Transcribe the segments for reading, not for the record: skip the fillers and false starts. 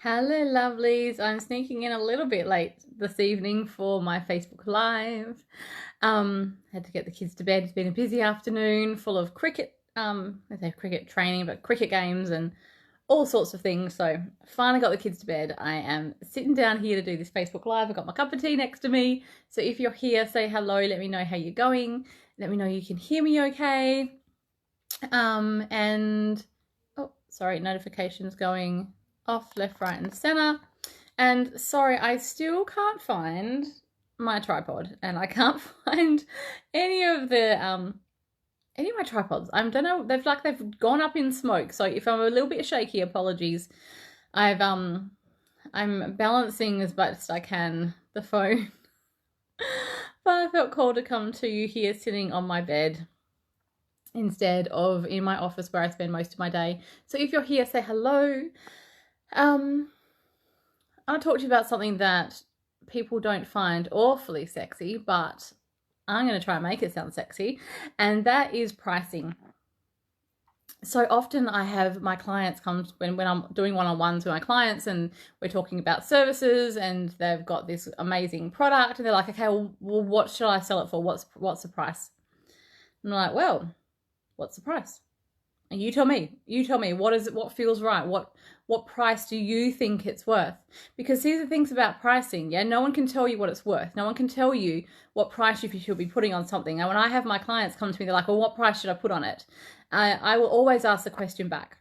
Hello, lovelies. I'm sneaking in a little bit late this evening for my Facebook Live. Had to get the kids to bed. It's been a busy afternoon full of cricket, I say cricket training, but cricket games and all sorts of things. So finally got the kids to bed. I am sitting down here to do this Facebook Live. I've got my cup of tea next to me. So if you're here, say hello. Let me know how you're going. Let me know you can hear me okay. And oh, sorry, notifications going off left, right, and center. And sorry, I still can't find my tripod, and I can't find any of my tripods. I don't know. They've gone up in smoke. So if I'm a little bit shaky, apologies. I'm balancing as best I can the phone, but I felt called to come to you here, sitting on my bed instead of in my office where I spend most of my day. So if you're here, say hello. I'll talk to you about something that people don't find awfully sexy, but I'm going to try and make it sound sexy, and that is pricing. So often I have my clients come when I'm doing one-on-ones with my clients and we're talking about services and they've got this amazing product and they're like, okay, well what should I sell it for? What's the price? And I'm like, well, what's the price? And you tell me what feels right? What price do you think it's worth? Because these are things about pricing. Yeah, no one can tell you what it's worth. No one can tell you what price you should be putting on something. And when I have my clients come to me, they're like, well, what price should I put on it? I will always ask the question back,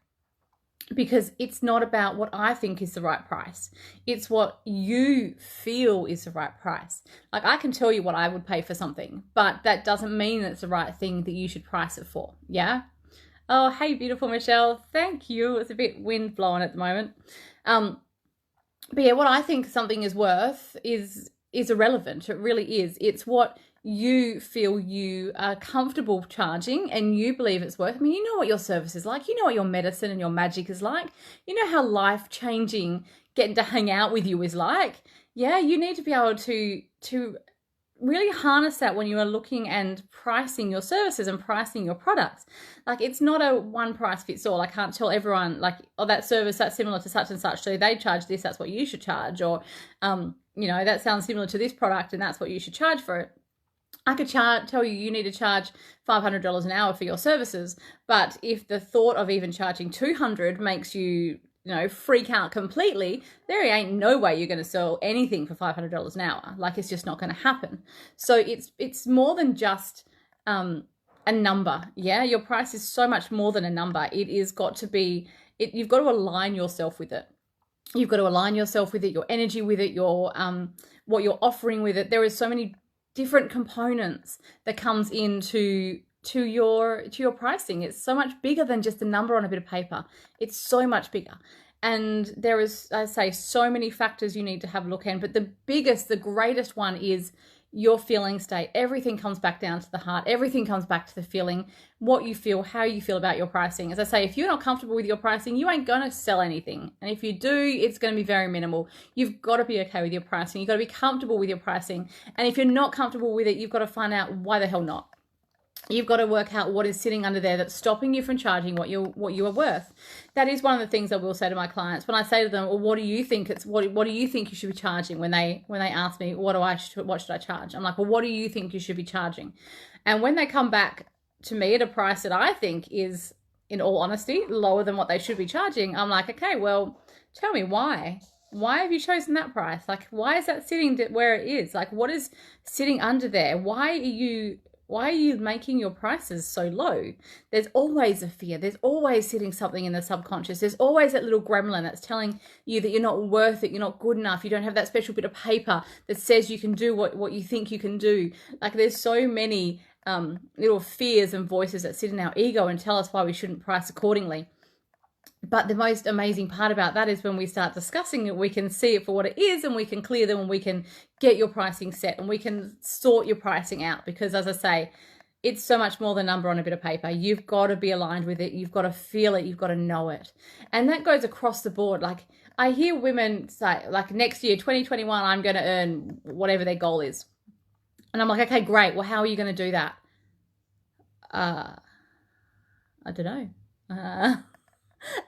because it's not about what I think is the right price. It's what you feel is the right price. Like, I can tell you what I would pay for something, but that doesn't mean it's the right thing that you should price it for. Yeah. Oh, hey, beautiful Michelle. Thank you. It's a bit wind blowing at the moment. But yeah, what I think something is worth is irrelevant. It really is. It's what you feel you are comfortable charging and you believe it's worth. I mean, you know what your service is like. You know what your medicine and your magic is like. You know how life-changing getting to hang out with you is like. Yeah, you need to be able to really harness that when you are looking and pricing your services and pricing your products. Like, it's not a one price fits all. I can't tell everyone like, oh, that service that's similar to such and such, so they charge this, that's what you should charge. Or that sounds similar to this product and that's what you should charge for it. I could tell you need to charge $500 an hour for your services, but if the thought of even charging $200 makes you freak out completely, there ain't no way you're going to sell anything for $500 an hour. Like, it's just not going to happen. So it's more than just a number. Yeah, your price is so much more than a number. It is got to be. You've got to align yourself with it. You've got to align yourself with it, your energy with it, your what you're offering with it. There is so many different components that comes into your pricing. It's so much bigger than just a number on a bit of paper. It's so much bigger. And there is, I say, so many factors you need to have a look at. But the greatest one is your feeling state. Everything comes back down to the heart. Everything comes back to the feeling, what you feel, how you feel about your pricing. As I say, if you're not comfortable with your pricing, you ain't going to sell anything. And if you do, it's going to be very minimal. You've got to be okay with your pricing. You've got to be comfortable with your pricing. And if you're not comfortable with it, you've got to find out why the hell not. You've got to work out what is sitting under there that's stopping you from charging what you are worth. That is one of the things I will say to my clients when I say to them, well, what do you think what do you think you should be charging? When they ask me, what should I charge? I'm like, well, what do you think you should be charging? And when they come back to me at a price that I think is, in all honesty, lower than what they should be charging, I'm like, okay, well, tell me why. Why have you chosen that price? Like, why is that sitting where it is? Like, what is sitting under there? Why are you making your prices so low? There's always a fear. There's always sitting something in the subconscious. There's always that little gremlin that's telling you that you're not worth it. You're not good enough. You don't have that special bit of paper that says you can do what you think you can do. Like, there's so many little fears and voices that sit in our ego and tell us why we shouldn't price accordingly. But the most amazing part about that is when we start discussing it, we can see it for what it is and we can clear them and we can get your pricing set and we can sort your pricing out. Because, as I say, it's so much more than a number on a bit of paper. You've got to be aligned with it. You've got to feel it. You've got to know it. And that goes across the board. Like, I hear women say, like, next year, 2021, I'm going to earn whatever their goal is. And I'm like, okay, great. Well, how are you going to do that? I don't know.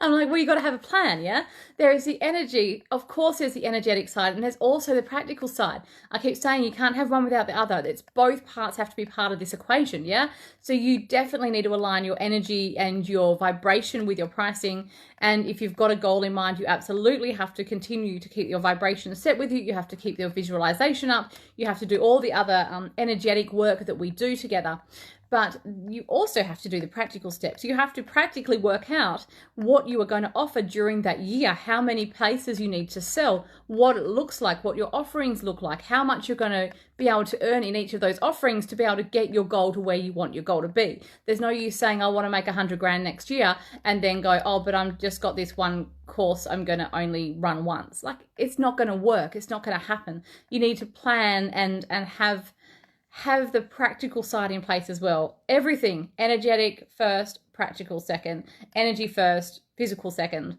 I'm like, well, you got to have a plan, yeah? There is the energy. Of course, there's the energetic side, and there's also the practical side. I keep saying you can't have one without the other. It's both parts have to be part of this equation, yeah? So you definitely need to align your energy and your vibration with your pricing. And if you've got a goal in mind, you absolutely have to continue to keep your vibration set with you. You have to keep your visualization up. You have to do all the other energetic work that we do together. But you also have to do the practical steps. You have to practically work out what you are going to offer during that year, how many places you need to sell, what it looks like, what your offerings look like, how much you're going to be able to earn in each of those offerings to be able to get your goal to where you want your goal to be. There's no use saying, I want to make 100 grand next year and then go, oh, but I'm just got this one course I'm going to only run once. Like, it's not going to work. It's not going to happen. You need to plan and have the practical side in place as well. Everything, energetic first, practical second, energy first, physical second.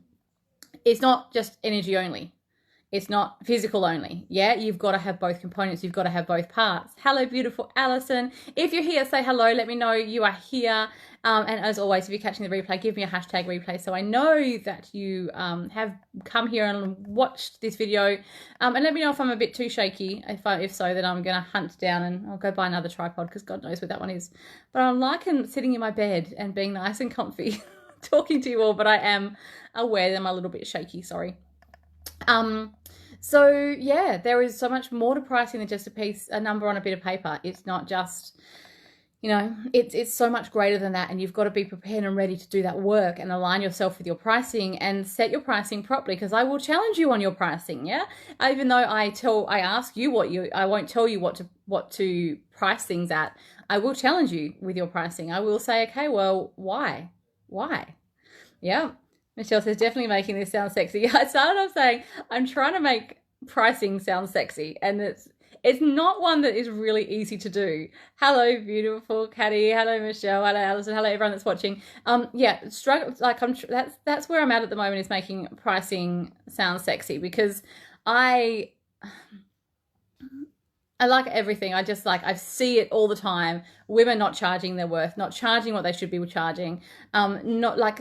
It's not just energy only. It's not physical only. Yeah, you've got to have both components. You've got to have both parts. Hello, beautiful Alison. If you're here, say hello. Let me know you are here. And as always, if you're catching the replay, give me a hashtag replay so I know that you have come here and watched this video. And let me know if I'm a bit too shaky. If so, then I'm going to hunt down and I'll go buy another tripod because God knows where that one is. But I'm liking sitting in my bed and being nice and comfy talking to you all, but I am aware that I'm a little bit shaky. Sorry. So yeah, there is so much more to pricing than just a number on a bit of paper. It's not just, you know, it's so much greater than that, and you've got to be prepared and ready to do that work and align yourself with your pricing and set your pricing properly, because I will challenge you on your pricing. Yeah. Even though I ask you I won't tell you what to price things at. I will challenge you with your pricing. I will say, okay, well, why? Yeah. Michelle says, definitely making this sound sexy. I started off saying, I'm trying to make pricing sound sexy, and it's not one that is really easy to do. Hello, beautiful Caddy. Hello, Michelle. Hello, Alison. Hello, everyone that's watching. Yeah, struggle. Like that's where I'm at the moment, is making pricing sound sexy, because I like everything. I see it all the time. Women not charging their worth, not charging what they should be charging. Not like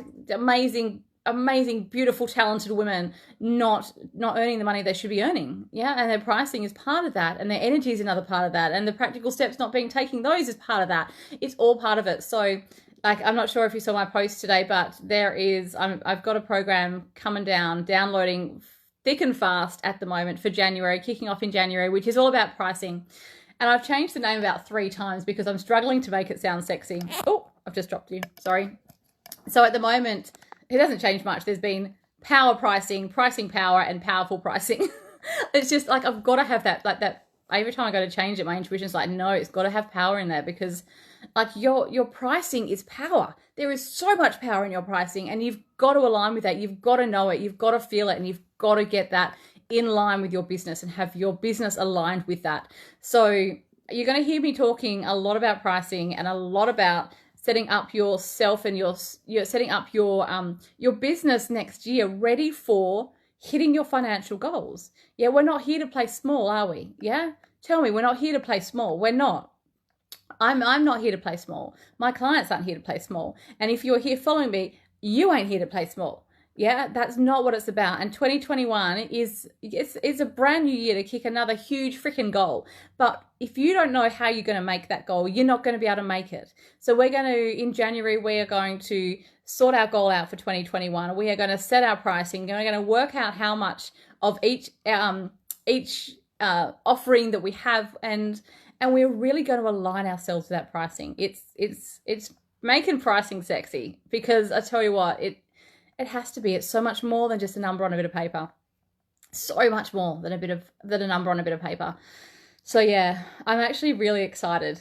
amazing, beautiful, talented women not earning the money they should be earning. Yeah. And their pricing is part of that. And their energy is another part of that. And the practical steps not being taking those is part of that. It's all part of it. So like, I'm not sure if you saw my post today, but I've got a program coming downloading thick and fast at the moment for January, kicking off in January, which is all about pricing. And I've changed the name about 3 times because I'm struggling to make it sound sexy. Oh, I've just dropped you. Sorry. So at the moment, it doesn't change much. There's been power pricing power, and powerful pricing. It's just like, I've got to have that, like that. Every time I go to change it, my intuition's like, no, it's got to have power in there, because like your pricing is power. There is so much power in your pricing, and you've got to align with that. You've got to know it. You've got to feel it, and you've got to get that in line with your business and have your business aligned with that. So you're going to hear me talking a lot about pricing and a lot about setting up yourself and you're setting up your business next year ready for hitting your financial goals. Yeah, we're not here to play small, are we? Yeah? Tell me, we're not here to play small. We're not. I'm not here to play small. My clients aren't here to play small. And if you're here following me, you ain't here to play small. Yeah, that's not what it's about. And 2021 is a brand new year to kick another huge freaking goal. But if you don't know how you're going to make that goal, you're not going to be able to make it. So in January, we are going to sort our goal out for 2021. We are going to set our pricing, and we're going to work out how much of each offering that we have, and we're really going to align ourselves to that pricing. It's making pricing sexy, because I tell you what, it has to be. It's so much more than just a number on a bit of paper. So much more than a number on a bit of paper. So yeah, I'm actually really excited.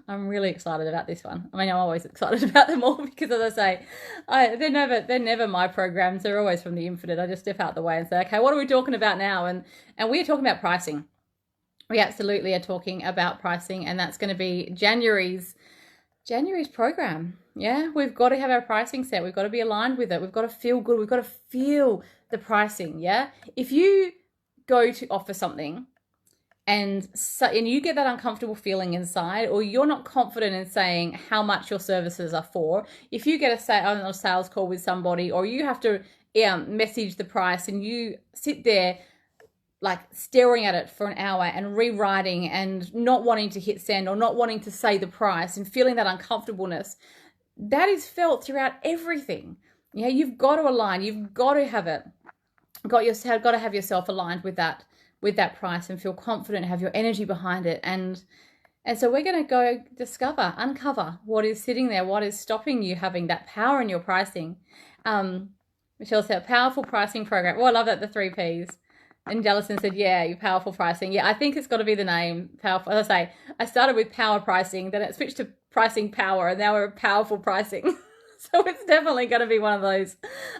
I'm really excited about this one. I mean, I'm always excited about them all, because as I say, they're never my programs. They're always from the infinite. I just step out the way and say, okay, what are we talking about now? And we're talking about pricing. We absolutely are talking about pricing, and that's going to be January's program. Yeah, we've got to have our pricing set. We've got to be aligned with it. We've got to feel good. We've got to feel the pricing. Yeah. If you go to offer something and you get that uncomfortable feeling inside, or you're not confident in saying how much your services are for. If you get a sales call with somebody, or you have to message the price, and you sit there like staring at it for an hour and rewriting and not wanting to hit send or not wanting to say the price and feeling that uncomfortableness, that is felt throughout everything. Yeah, you've got to align. You've got to have it. Got to have yourself aligned with that price and feel confident, have your energy behind it. And so we're going to go uncover what is sitting there, what is stopping you having that power in your pricing. Michelle said, powerful pricing program. Oh, I love that, the 3 Ps. And Jellison said, yeah, your powerful pricing. Yeah, I think it's got to be the name. Powerful. As I say, I started with power pricing, then it switched to pricing power, and now we're powerful pricing. So it's definitely going to be one of those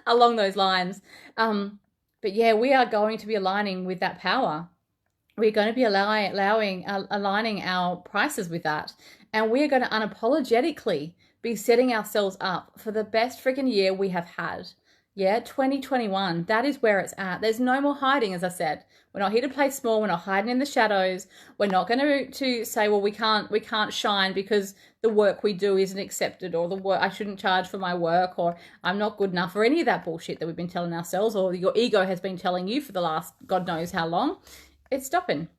along those lines. But yeah, we are going to be aligning with that power. We're going to be aligning our prices with that. And we're going to unapologetically be setting ourselves up for the best freaking year we have had. Yeah, 2021, that is where it's at. There's no more hiding, as I said. We're not here to play small. We're not hiding in the shadows. We're not going to say, well, we can't shine because the work we do isn't accepted, or the work I shouldn't charge for my work, or I'm not good enough, or any of that bullshit that we've been telling ourselves, or your ego has been telling you for the last God knows how long. It's stopping.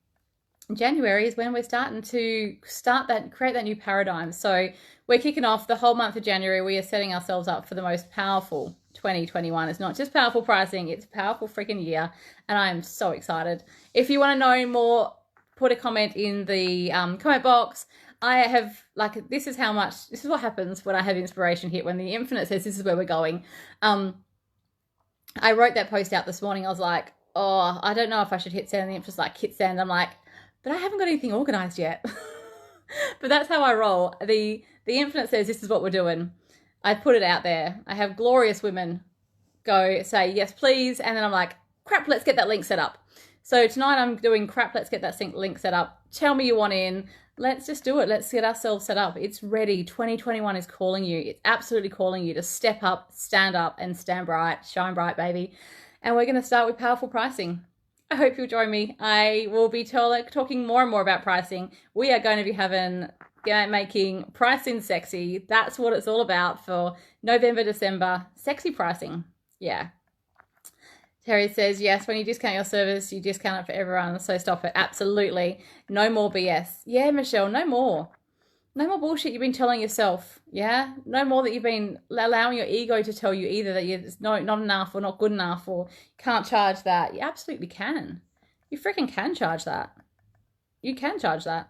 January is when we're starting to create that new paradigm. So we're kicking off the whole month of January. We are setting ourselves up for the most powerful 2021. It's not just powerful pricing, it's a powerful freaking year, and I am so excited. If you want to know more, put a comment in the comment box. I have, this is what happens when I have inspiration hit, when the infinite says this is where we're going. I wrote that post out this morning. I was like, oh, I don't know if I should hit send, and it's just like hit send. I'm like, but I haven't got anything organized yet. But that's how I roll. The infinite says this is what we're doing. I put it out there. I have glorious women go say, yes, please. And then I'm like, crap, let's get that link set up. So tonight I'm doing crap, let's get that link set up. Tell me you want in. Let's just do it. Let's get ourselves set up. It's ready. 2021 is calling you. It's absolutely calling you to step up, stand bright, shine bright, baby. And we're going to start with powerful pricing. I hope you'll join me. I will be talking more and more about pricing. We are going to be making pricing sexy. That's what it's all about for November, December. Sexy pricing. Yeah. Terry says, yes, when you discount your service, you discount it for everyone. So stop it. Absolutely. No more BS. Yeah, Michelle, no more. No more bullshit you've been telling yourself. Yeah. No more that you've been allowing your ego to tell you either that it's not enough or not good enough or can't charge that. You absolutely can. You freaking can charge that. You can charge that.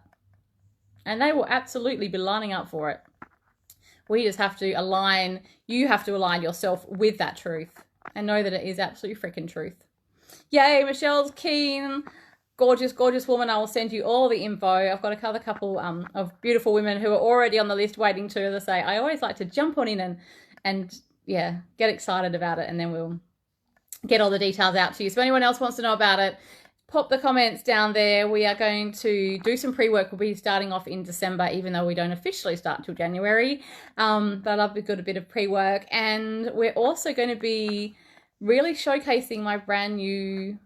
And they will absolutely be lining up for it. We just have to align. You have to align yourself with that truth and know that it is absolutely freaking truth. Yay, Michelle's keen. Gorgeous, gorgeous woman. I will send you all the info. I've got another couple of beautiful women who are already on the list waiting to, as I say, I always like to jump on in and yeah, get excited about it, and then we'll get all the details out to you. So if anyone else wants to know about it, pop the comments down there. We are going to do some pre-work. We'll be starting off in December, even though we don't officially start until January. But I love a good bit of pre-work. And we're also going to be really showcasing my brand new,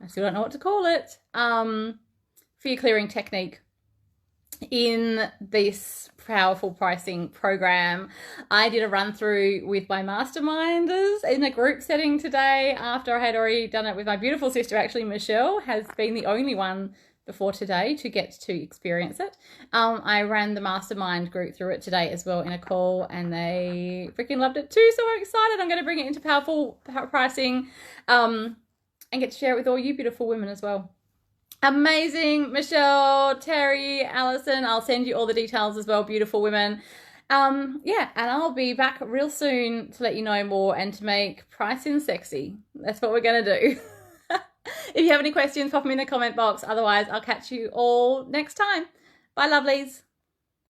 I still don't know what to call it, fear clearing technique in this powerful pricing program. I did a run through with my masterminders in a group setting today after I had already done it with my beautiful sister. Actually, Michelle has been the only one before today to get to experience it. I ran the mastermind group through it today as well in a call, and they freaking loved it too. So I'm excited. I'm going to bring it into powerful pricing and get to share it with all you beautiful women as well. Amazing. Michelle, Terry, Allison, I'll send you all the details as well, beautiful women. Yeah, and I'll be back real soon to let you know more and to make pricing sexy. That's what we're going to do. If you have any questions, pop them in the comment box. Otherwise, I'll catch you all next time. Bye, lovelies.